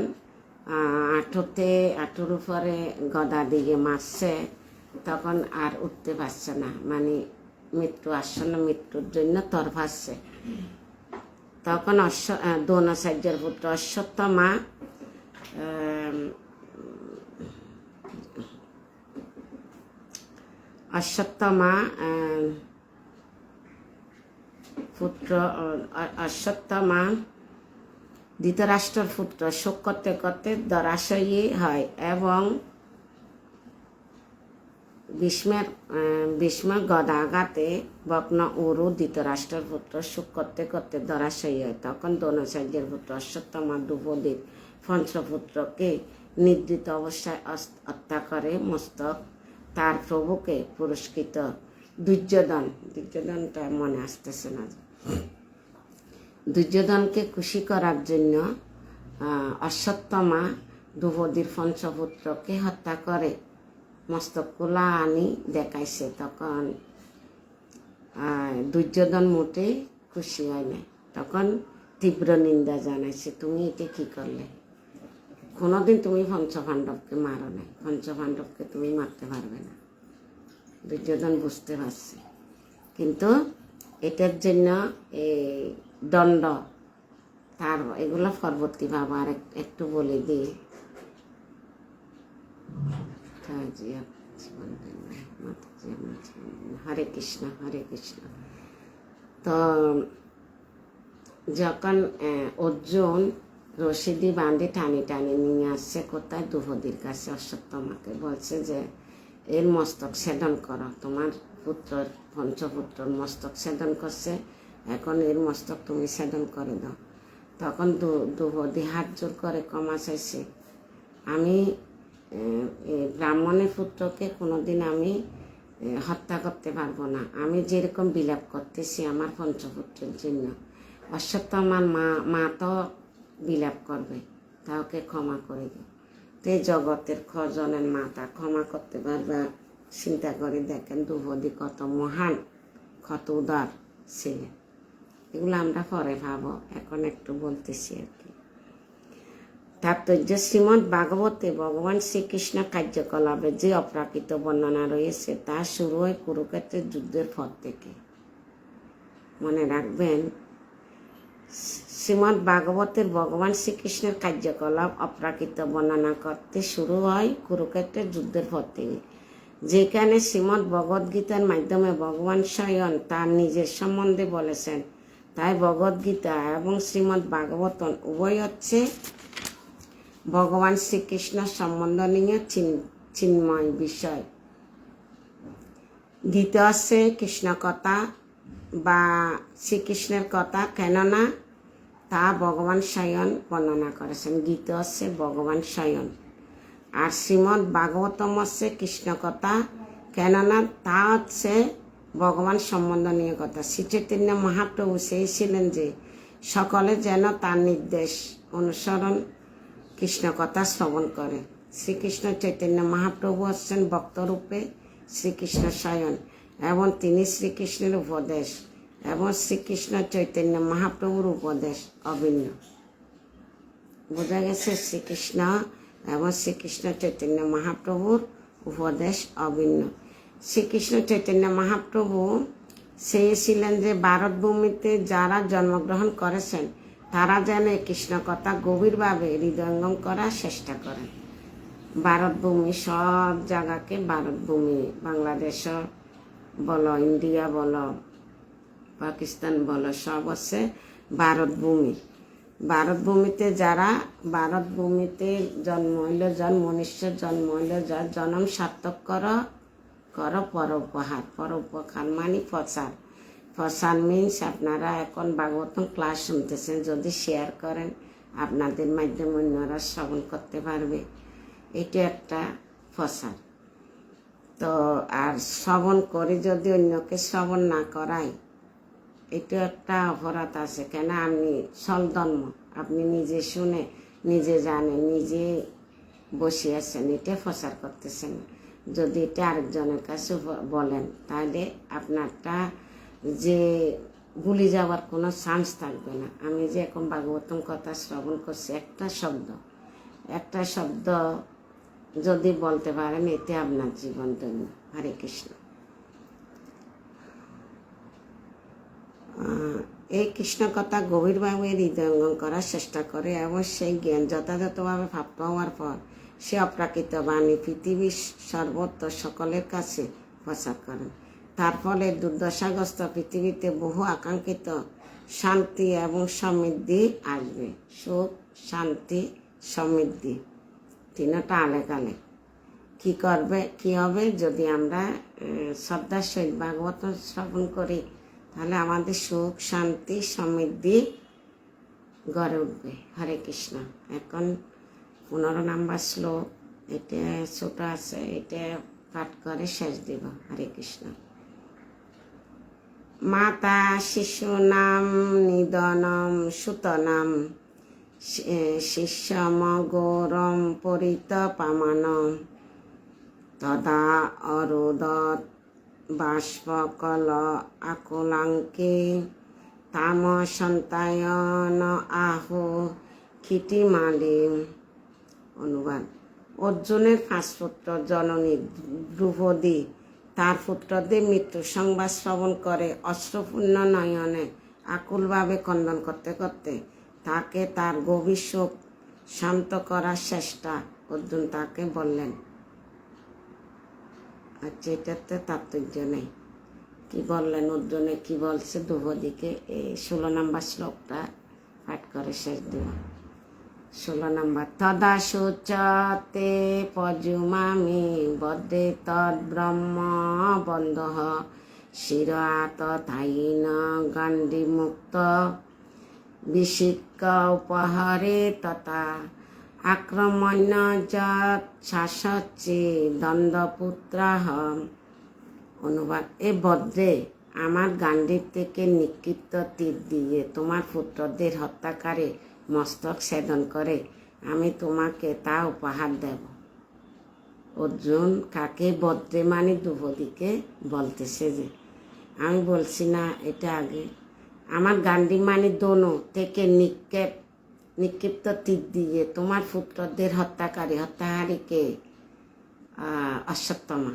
আঁটুর উপরে গদা দিয়ে মারছে, তখন আর উঠতে পারছে না, মানে মৃত্যু আসন্ন, মৃত্যুর জন্য তরফাচ্ছে। তখন দ্রোণাচার্যের পুত্র অশ্বত্থামা অশ্বত্থামা ধৃতরাষ্ট্রের পুত্র শোক করতে করতে ধরাশয়ী হয় এবং ভীষ্মের গদাঘাতে ভগ্ন উরু ধৃতরাষ্ট্রের পুত্র শোক করতে করতে ধরাশয়ী হয়। তখন দ্রোণাচার্যের পুত্র অশ্বত্থামা দ্রৌপদীর পঞ্চপুত্রকে নিদ্রিত অবস্থায় হত্যা করে মস্তক তার প্রভুকে পুরস্কৃত দুর্যোধনটা মনে আসতেছে না, দুর্যোধনকে খুশি করার জন্য অশ্বত্থামা দ্রৌপদীর পঞ্চপুত্রকে হত্যা করে মস্তক কুলা আনি দেখাইছে। তখন দুর্যোধন মোটেই খুশি হয় না, তখন তীব্র নিন্দা জানাইছে, তুমি এটা কি করলে? কোনোদিন তুমি পঞ্চপাণ্ডবকে মারো নাই, পঞ্চপাণ্ডবকে তুমি মারতে পারবে না। দুর্যোধন বুঝতে পারছে, কিন্তু এটার জন্য এই দণ্ড তার, এগুলো পরবর্তী ভাব আর একটু বলে দিই। হরে কৃষ্ণ, হরে কৃষ্ণ। তো যখন অর্জুন রশিদি বাঁধে টানি টানি নিয়ে আসছে কোথায়? দ্রৌপদীর কাছে। অশ্বত্থামাকে বলছে যে এর মস্তক ছেদন করো, তোমার পঞ্চপুত্রর মস্তক ছেদন করছে, এখন এর মস্তক তুমি ছেদন করে দাও। তখন দ্রৌপদী হাত জোর করে ক্ষমা চাইছে, আমি ব্রাহ্মণের পুত্রকে কোনোদিন আমি হত্যা করতে পারবো না, আমি যেরকম বিলাপ করতেছি আমার পঞ্চপুত্রের জন্য, অশ্বত্থামার মা তো বিলাপ করবে, তাকে ক্ষমা করে দাও। তো জগতের কজনের মাতা ক্ষমা করতে পারবে? চিন্তা করে দেখেন দ্রৌপদী কত মহান, কত উদার ছিলেন। এগুলো আমরা পরে ভাবো, এখন একটু বলতেছি আর কি। তাৎপর্য শ্রীমদ্ ভাগবতে ভগবান শ্রীকৃষ্ণ কার্যকলাপে যে অপ্রাকৃত বর্ণনা রয়েছে তা শুরু হয় কুরুক্ষেত্রের যুদ্ধের পর থেকে। মনে রাখবেন, শ্রীমদ্ ভাগবতের ভগবান শ্রীকৃষ্ণের কার্যকলাপ অপ্রাকৃত বর্ণনা করতে শুরু হয় কুরুক্ষেত্রের যুদ্ধের পর থেকে, যেখানে শ্রীমদ্ ভগবদ্গীতার মাধ্যমে ভগবান স্বয়ং তার নিজের সম্বন্ধে বলেছেন। তাই ভগবদ্গীতা এবং শ্রীমদ্ ভাগবতম উভয় হচ্ছে ভগবান শ্রীকৃষ্ণ সম্বন্ধ নিয়ে চিন্ময় বিষয়। গীতা হচ্ছে কৃষ্ণ কথা বা শ্রীকৃষ্ণের কথা, কেননা তা ভগবান স্বয়ং বর্ণনা করেছেন। গীতা হচ্ছে ভগবান স্বয়ং, আর শ্রীমদ্ ভাগবতম হচ্ছে কৃষ্ণ কথা, কেননা তা হচ্ছে ভগবান সম্বন্ধ নিয়ে কথা। শ্রী চৈতন্য মহাপ্রভু চেয়েছিলেন যে সকলে যেন তার নির্দেশ অনুসরণ কৃষ্ণ কথা শ্রবণ করে। শ্রীকৃষ্ণ চৈতন্য মহাপ্রভু হচ্ছেন ভক্তরূপে শ্রীকৃষ্ণ স্বয়ং, এবং তিনি শ্রীকৃষ্ণের উপদেশ এবং শ্রীকৃষ্ণ চৈতন্য মহাপ্রভুর উপদেশ অভিন্ন। বোঝা গেছে? শ্রীকৃষ্ণ এবং শ্রীকৃষ্ণ চৈতন্য মহাপ্রভুর উপদেশ অভিন্ন। শ্রীকৃষ্ণ চৈতন্য মহাপ্রভু চেয়েছিলেন যে ভারতভূমিতে যারা জন্মগ্রহণ করেছেন তারা যেন এই কৃষ্ণ কথা গভীরভাবে হৃদয়ঙ্গম করার চেষ্টা করেন। ভারতভূমি, সব জায়গাকে ভারতভূমি, বাংলাদেশ বলো, ইন্ডিয়া বলো, পাকিস্তান বলো, সব হচ্ছে ভারতভূমি। ভারতভূমিতে যারা ভারতভূমিতে জন্ম হইল, মনুষ্যের জন্ম হইল, যার জন্ম সার্থক করো পরোপকার। পরোপকার মানে প্রচার। প্রচার মিনস আপনারা এখন ভাগবতম ক্লাস শুনতেছেন, যদি শেয়ার করেন আপনাদের মাধ্যমে অন্যরা শ্রবণ করতে পারবে, এটা একটা প্রচার। তো আর শ্রবণ করে যদি অন্যকে শ্রবণ না করায় এটা একটা অপরাধ আছে। কেন আপনি সলধর্ম, আপনি নিজে শুনে নিজে জানেন, নিজে বসে আছেন, এটা প্রচার করতেছেন। যদি এটা আরেকজনের কাছে বলেন তাহলে আপনারটা যে ভুলে যাওয়ার কোনো চান্স থাকবে না। আমি যে এখন ভাগবতম কথা শ্রবণ করছি, একটা শব্দ যদি বলতে পারেন, এতে আপনার জীবন ধন্য। হরে কৃষ্ণ। এই কৃষ্ণ কথা গভীরভাবে হৃদয়ঙ্গম করার চেষ্টা করে এবং সেই জ্ঞান যথাযথভাবে প্রাপ্ত হওয়ার পর সে অপ্রাকৃত বাণী পৃথিবীর সর্বত্র সকলের কাছে প্রচার করেন। তার ফলে দুর্দশাগ্রস্ত পৃথিবীতে বহু আকাঙ্ক্ষিত শান্তি এবং সমৃদ্ধি আসবে। সুখ, শান্তি, সমৃদ্ধি তিনটা আলেক আলেক। কি হবে যদি আমরা শ্রদ্ধার সহিত ভাগবত শ্রবণ করি, তাহলে আমাদের সুখ, শান্তি, সমৃদ্ধি গড়ে উঠবে। হরে কৃষ্ণ। এখন 15 নম্বর শ্লোক, এটা ছোট আছে, এটা পাঠ করে শেষ দিব। হরে কৃষ্ণ। মাতা শিশুনাম নিদনম সুতনাম শিষ্যম গৌরম পরিতপামানম তদা অরোদত বাষ্পকল আকুলাঙ্কে তাম সন্তায়ন আহো ক্ষিতিমালিম। অনুবাদ: অর্জুনের 5 পুত্র জননী দ্রৌপদী তার পুত্রদের মৃত্যু সংবাদ শ্রবণ করে অশ্রুপূর্ণ নয়নে আকুলভাবে ক্রন্দন করতে করতে তাকে তার গভীর শোক শান্ত করার চেষ্টা অর্জুন তাকে বললেন। আচ্ছা, এটাতে তাৎপর্য নেই। কি বললেন অর্জুনে, কি বলছে দ্রৌপদীকে, এই 16 নম্বর শ্লোকটা পাঠ করে শেষ দিব। 16 নম্বর: তদা শোচতে পজুমামি বদ্রে তদ ব্রহ্ম বন্ধ শিরাত থাইন গান্ডি মুক্ত বিশিক্ষ উপহারে তথা আক্রমণ্য যৎ শাসচে দ্বন্দ্বপুত্রাহ। অনুবাদ: এ বদ্রে, আমার গান্ডীব থেকে নিক্ষিপ্ত তীর দিয়ে তোমার পুত্রদের হত্যাকারী মস্তক ছেদন করে আমি তোমাকে তা উপহার দেব। অর্জুন কাকে বদ্রে মানে দ্রৌপদীকে বলতেছে যে, আমি বলছি না এটা আগে, আমার গান্ডীব মানে দোনো থেকে নিক্ষিপ্ত তীর দিয়ে তোমার পুত্রদের হত্যাকারীকে অশ্বত্থামা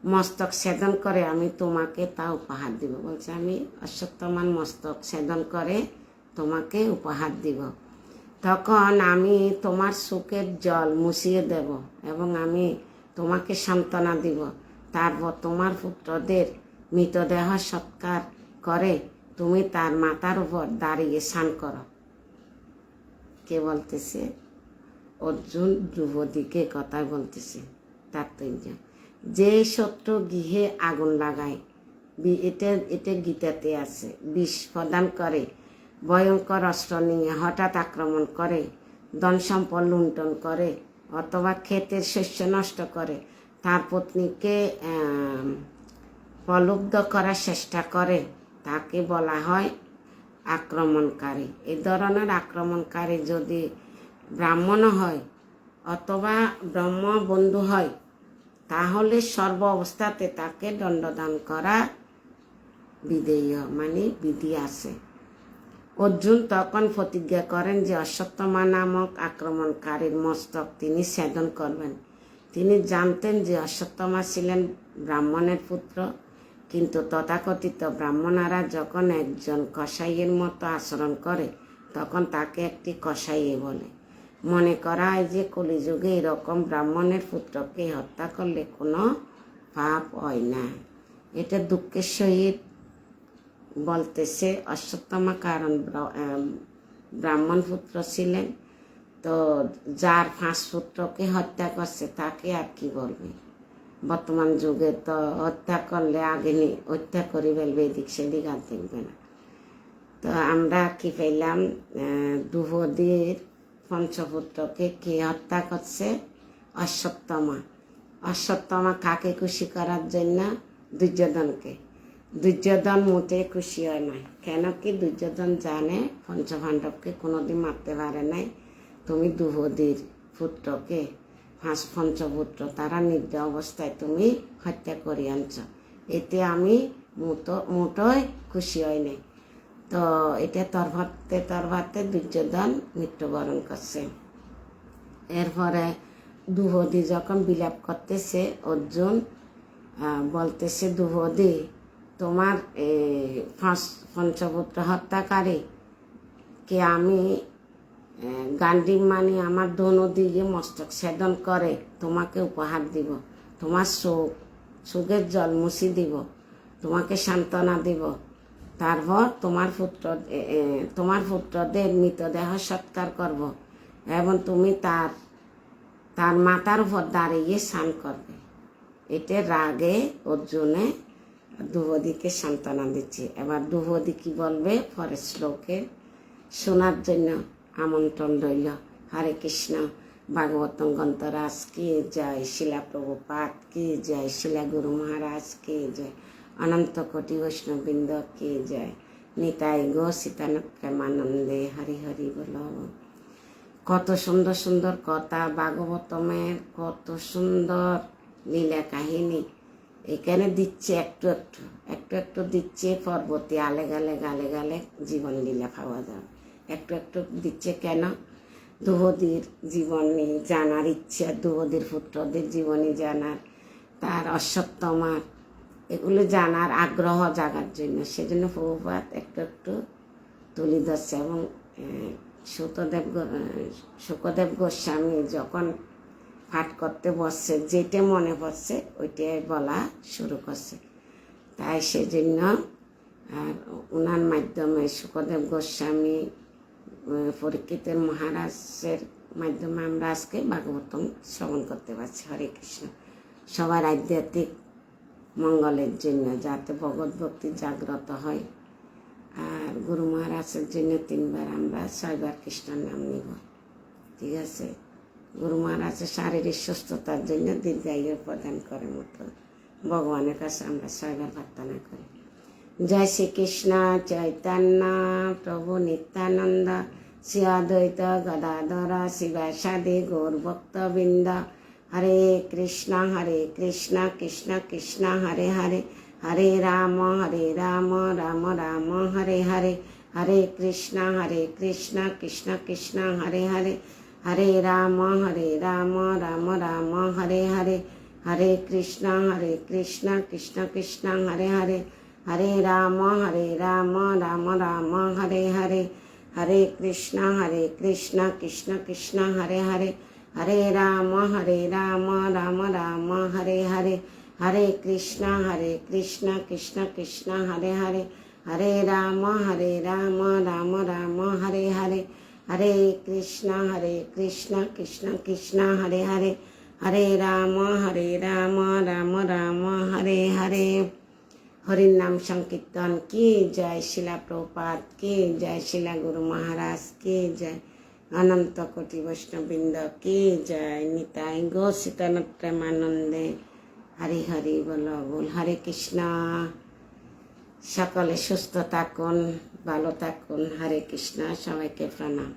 মস্তক ছেদন করে আমি তোমাকে তা উপহার দিব। বলছে আমি অশ্বত্থামার মস্তক ছেদন করে তোমাকে উপহার দিব। তখন আমি তোমার শোকের জল মুছিয়ে দেব এবং আমি তোমাকে সান্ত্বনা দিব। তারপর তোমার পুত্রদের মৃতদেহ সৎকার করে তুমি তার মাথার উপর দাঁড়িয়ে স্নান করো। কে বলতেছে? অর্জুন দ্রৌপদীকে কথা বলতেছে। তাৎপর্য: যে শত্রু গৃহে আগুন লাগায়, এটা গীতাতে আছে, বিষ প্রদান করে, ভয়ঙ্কর অস্ত্র নিয়ে হঠাৎ আক্রমণ করে, ধন সম্পদ লুণ্ঠন করে অথবা ক্ষেতের শস্য নষ্ট করে, তার পত্নীকে প্রলুব্ধ করার চেষ্টা করে, তাকে বলা হয় আক্রমণকারী। এই ধরনের আক্রমণকারী যদি ব্রাহ্মণ হয় অথবা ব্রহ্মবন্ধু হয়, তাহলে সর্ব অবস্থাতে তাকে দণ্ডদান করা বিধেয়, মানে বিধি আছে। অর্জুন তখন প্রতিজ্ঞা করেন যে অশ্বত্থামা নামক আক্রমণকারীর মস্তক তিনি ছেদন করবেন। তিনি জানতেন যে অশ্বত্থামা ছিলেন ব্রাহ্মণের পুত্র, কিন্তু তথাকথিত ব্রাহ্মণারা যখন একজন কসাইয়ের মতো আচরণ করে তখন তাকে একটি কসাইয়ে বলে। মনে করা হয় যে কলিযুগে এরকম ব্রাহ্মণের পুত্রকে হত্যা করলে কোনো পাপ হয় না। এটা দুঃখের সহিত বলতেছে অশ্বত্থামা, কারণ ব্রাহ্মণ পুত্র ছিলেন, তো যার 5 পুত্রকে হত্যা করছে তাকে আর কি বলবে। বর্তমান যুগে তো হত্যা করলে আগে হত্যা করে ফেলবে, এদিক সেদিক আর দেখবে না। তো আমরা কি পেলাম, দ্রৌপদীর পঞ্চপুত্রকে কে হত্যা করছে? অশ্বত্থামা। অশ্বত্থামা কাকে খুশি করার জন্য? দুর্যোধনকে। দুর্যোধন মোটে খুশি হয় নাই। কেন কি দুর্যোধন জানে পঞ্চপাণ্ডবকে কোনোদিন মারতে পারে নাই। তুমি দ্রৌপদীর পুত্রকে পঞ্চপুত্র তারা নির্দয় অবস্থায় তুমি হত্যা করে আনছ, এতে আমি মোটই খুশি হয় নাই। তো এটা তরভাতে দুর্যোধন মৃত্যুবরণ করছে। এরপরে দ্রৌপদী যখন বিলাপ করতেছে, অর্জুন বলতেছে, দ্রৌপদী তোমার পঞ্চপুত্র হত্যাকারী কে আমি গান্ডীব মানে আমার ধনু দিয়ে মস্তক ছেদন করে তোমাকে উপহার দিব, তোমার চোখের জল মুছি দিব, তোমাকে সান্ত্বনা দিব। তারপর তোমার পুত্রদের মৃতদেহ সৎকার করব এবং তুমি তার মাথার উপর দাঁড়িয়ে স্নান করবে। এটা রাগে অর্জুনে দ্রৌপদীকে সান্ত্বনা দিচ্ছে। এবার দ্রৌপদী কি বলবে পরের শ্লোকে শোনার জন্য আমন্ত্রণ রইল। হরে কৃষ্ণ। ভাগবতম গ্রন্থরাজ কি জয়, শিলা প্রভুপাদ কি জয়, শিলা গুরু মহারাজ কি জয়, অনন্ত কোটি বৈষ্ণববৃন্দ কি জয়, নিতাই গো সীতানাথ প্রেমানন্দে হরি হরি বল। কত সুন্দর সুন্দর কথা ভাগবতমের, কত সুন্দর লীলা কাহিনী এখানে দিচ্ছে। একটু একটু দিচ্ছে। পর্বতে আলে গালে জীবন লীলা পাওয়া যাবে। একটু দিচ্ছে কেন? দ্রৌপদীর জীবনী জানার ইচ্ছা, দ্রৌপদীর পুত্রদের জীবনী জানার, তার অশ্বত্থমার, এগুলো জানার আগ্রহ জাগার জন্য। সেজন্য প্রভুপাদ একটু তুলে ধরছে। এবং শুকদেব গোস্বামী যখন পাঠ করতে বসছে, যেটা মনে পড়ছে ওইটাই বলা শুরু করছে। তাই সেজন্য আর ওনার মাধ্যমে শুকদেব গোস্বামী পরীক্ষিতের মহারাজের মাধ্যমে আমরা আজকে ভাগবতম শ্রবণ করতে পারছি। হরে কৃষ্ণ। সবার আধ্যাত্মিক মঙ্গলের জন্য, যাতে ভগবত ভক্তি জাগ্রত হয়। আর গুরু মহারাজের জন্য 3 বার আমরা 6 বার কৃষ্ণের নাম নিব। ঠিক আছে? গুরু মহারাজের শারীরিক সুস্থতার জন্য দীর্ঘায়ু প্রদান করে মতো ভগবানের কাছে আমরা 6 বার প্রার্থনা করি। জয় শ্রীকৃষ্ণ চৈতন্য প্রভু নিত্যানন্দ, শ্রী অদ্বৈত গদাধর শিবাসাদি গৌর ভক্তবৃন্দ। হরে কৃষ্ণ কৃষ্ণ কৃষ্ণ হরে হরে, হরে রাম রাম রাম হরে হরে, হরে কৃষ্ণ কৃষ্ণ কৃষ্ণ হরে হরে, হরে রাম রাম রাম হরে হরে, হরে কৃষ্ণ কৃষ্ণ কৃষ্ণ হরে হরে, হরে রাম রাম রাম হরে হরে, হরে কৃষ্ণ কৃষ্ণ কৃষ্ণ হরে হরে, হরে রাম রাম রাম হরে হরে, হরে কৃষ্ণ কৃষ্ণ কৃষ্ণ হরে হরে, হরে রাম রাম রাম হরে হরে, হরে কৃষ্ণ কৃষ্ণ কৃষ্ণ হরে হরে, হরে রাম রাম রাম হরে হরে। হরির নাম সংকীর্তন কি জয়, শিলা প্রভুপাদ কি জয়, শিলা গুরু মহারাজ কি জয়, অনন্ত কোটি বৈষ্ণববৃন্দ কি জয়, নিতাই গো সীতানাথ প্রেমানন্দে হরি হরি বল। হরে কৃষ্ণ। সকলে সুস্থ থাকুন, ভালো থাকুন। হরে কৃষ্ণ। সবাইকে প্রণাম।